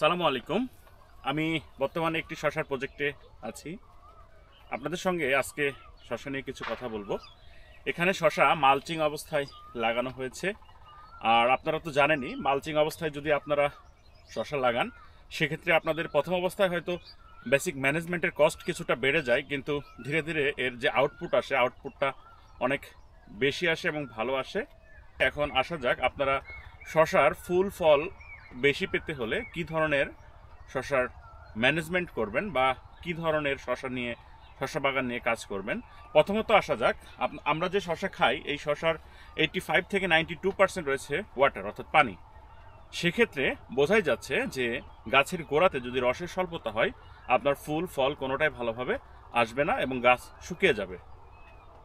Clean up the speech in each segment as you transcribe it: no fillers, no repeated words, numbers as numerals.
সালামু আলাইকুম। আমি বর্তমানে একটি শশার প্রজেক্টে আছি। আপনাদের সঙ্গে আজকে শশা নিয়ে কিছু কথা বলবো। এখানে শশা মালচিং অবস্থায় লাগানো হয়েছে। আর আপনারা তো জানেনই, মালচিং অবস্থায় যদি আপনারা শশা লাগান, সেক্ষেত্রে আপনাদের প্রথম অবস্থায় হয়তো বেসিক ম্যানেজমেন্টের কস্ট কিছুটা বেড়ে যায়, কিন্তু ধীরে ধীরে এর যে আউটপুট আসে, আউটপুটটা অনেক বেশি আসে এবং ভালো আসে। এখন আসা যাক, আপনারা শশার ফুল ফল বেশি পেতে হলে কি ধরনের শশার ম্যানেজমেন্ট করবেন বা কি ধরনের শশা বাগান নিয়ে কাজ করবেন। প্রথমত আসা যাক, আমরা যে শশা খাই, এই শশার 85 থেকে 92% রয়েছে ওয়াটার, অর্থাৎ পানি। সেক্ষেত্রে বোঝাই যাচ্ছে যে গাছের গোড়াতে যদি রসের স্বল্পতা হয়, আপনার ফুল ফল কোনোটাই ভালোভাবে আসবে না এবং গাছ শুকিয়ে যাবে।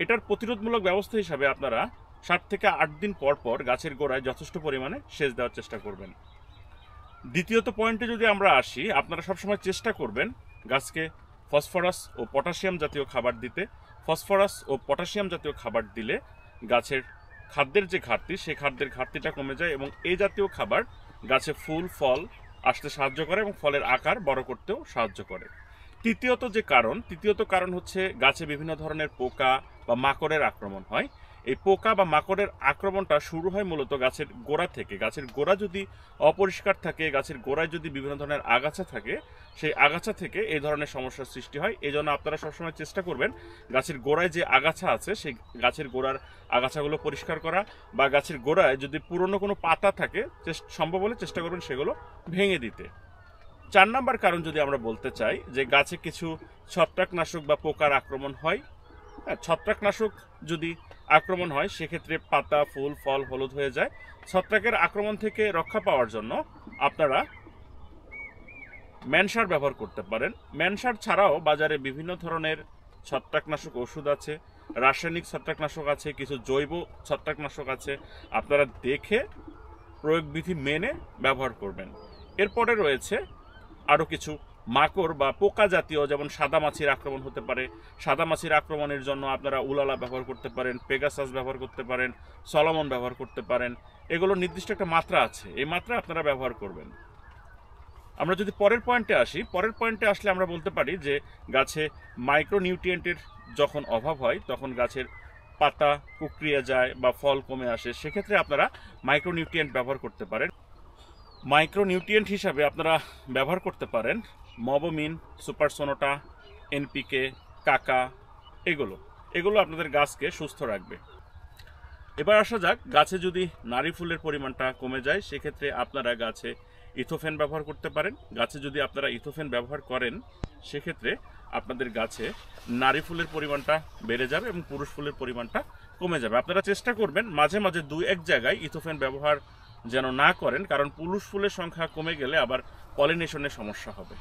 এটার প্রতিরোধমূলক ব্যবস্থা হিসাবে আপনারা 7 থেকে 8 দিন পর পর গাছের গোড়ায় যথেষ্ট পরিমাণে সেচ দেওয়ার চেষ্টা করবেন। দ্বিতীয়ত পয়েন্টে যদি আমরা আসি, আপনারা সবসময় চেষ্টা করবেন গাছকে ফসফরাস ও পটাশিয়াম জাতীয় খাবার দিতে। ফসফরাস ও পটাশিয়াম জাতীয় খাবার দিলে গাছের খাদ্যের যে ঘাটতি, সেই খাদ্যের ঘাটতিটা কমে যায় এবং এই জাতীয় খাবার গাছে ফুল ফল আসতে সাহায্য করে এবং ফলের আকার বড় করতেও সাহায্য করে। তৃতীয়ত কারণ হচ্ছে গাছে বিভিন্ন ধরনের পোকা বা মাকড়ের আক্রমণ হয়। এই পোকা বা মাকড়ের আক্রমণটা শুরু হয় মূলত গাছের গোড়া থেকে। গাছের গোড়া যদি অপরিষ্কার থাকে, গাছের গোড়ায় যদি বিভিন্ন ধরনের আগাছা থাকে, সেই আগাছা থেকে এই ধরনের সমস্যার সৃষ্টি হয়। এই জন্য আপনারা সবসময় চেষ্টা করবেন গাছের গোড়ায় যে আগাছা আছে, সেই গাছের গোড়ার আগাছাগুলো পরিষ্কার করা, বা গাছের গোড়ায় যদি পুরনো কোনো পাতা থাকে, সম্ভব হলে চেষ্টা করবেন সেগুলো ভেঙে দিতে। 4 নম্বর কারণ যদি আমরা বলতে চাই, যে গাছে কিছু ছত্রাকনাশক বা পোকার আক্রমণ হয়। ছত্রাকনাশক যদি আক্রমণ হয়, সেক্ষেত্রে পাতা ফুল ফল হলুদ হয়ে যায়। ছত্রাকের আক্রমণ থেকে রক্ষা পাওয়ার জন্য আপনারা ম্যানসার ব্যবহার করতে পারেন। ম্যানসার ছাড়াও বাজারে বিভিন্ন ধরনের ছত্রাকনাশক ওষুধ আছে, রাসায়নিক ছত্রাকনাশক আছে, কিছু জৈব ছত্রাকনাশক আছে। আপনারা দেখে প্রয়োগবিধি মেনে ব্যবহার করবেন। এরপরে রয়েছে আরও কিছু মাকড় বা পোকা জাতীয়, যেমন সাদামাছির আক্রমণ হতে পারে। সাদামাছির আক্রমণের জন্য আপনারা উলালা ব্যবহার করতে পারেন, পেগাসাস ব্যবহার করতে পারেন, সলোমন ব্যবহার করতে পারেন। এগুলোর নির্দিষ্ট একটা মাত্রা আছে, এই মাত্রা আপনারা ব্যবহার করবেন। আমরা যদি পরের পয়েন্টে আসলে আমরা বলতে পারি যে গাছে মাইক্রোনিউট্রিয়েন্টের যখন অভাব হয়, তখন গাছের পাতা কুঁকড়িয়ে যায় বা ফল কমে আসে। সেক্ষেত্রে আপনারা মাইক্রোনিউট্রিয়েন্ট ব্যবহার করতে পারেন। মাইক্রোনিউট্রিয়েন্ট হিসাবে আপনারা ব্যবহার করতে পারেন মবোমিন, সুপারসোনোটা, এনপিকে, কাকা। এগুলো আপনাদের গাছকে সুস্থ রাখবে। এবার আসা যাক, গাছে যদি নারী ফুলের পরিমাণটা কমে যায়, সেক্ষেত্রে আপনারা গাছে ইথোফেন ব্যবহার করতে পারেন। গাছে যদি আপনারা ইথোফেন ব্যবহার করেন, সেক্ষেত্রে আপনাদের গাছে নারী ফুলের পরিমাণটা বেড়ে যাবে এবং পুরুষ ফুলের পরিমাণটা কমে যাবে। আপনারা চেষ্টা করবেন মাঝে মাঝে 2-1 জায়গায় ইথোফেন ব্যবহার যেন না করেন, কারণ পুরুষ ফুলের সংখ্যা কমে গেলে আবার পলিনেশনের সমস্যা হবে।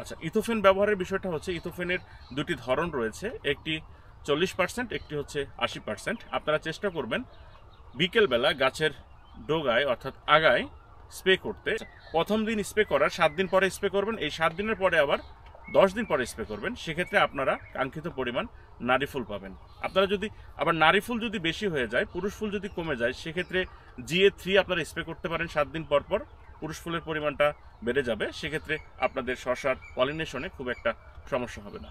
আচ্ছা, ইথোফেন ব্যবহারের বিষয়টা হচ্ছে, ইথোফেনের 2টি ধরন রয়েছে, একটি 40%, একটি হচ্ছে 80%। আপনারা চেষ্টা করবেন বিকেলবেলা গাছের ডোগায় অর্থাৎ আগায় স্প্রে করতে। প্রথম দিন স্প্রে করার 7 দিন পরে স্প্রে করবেন, এই 7 দিনের পরে আবার 10 দিন পরে স্প্রে করবেন। সেক্ষেত্রে আপনারা কাঙ্ক্ষিত পরিমাণ নারী ফুল পাবেন। আপনারা যদি আবার নারী ফুল যদি বেশি হয়ে যায়, পুরুষ ফুল যদি কমে যায়, সেক্ষেত্রে GA3 আপনারা স্প্রে করতে পারেন 7 দিন পর পর। পুরুষ ফুলের পরিমাণটা বেড়ে যাবে, সেক্ষেত্রে আপনাদের শশার পলিনেশনে খুব একটা সমস্যা হবে না।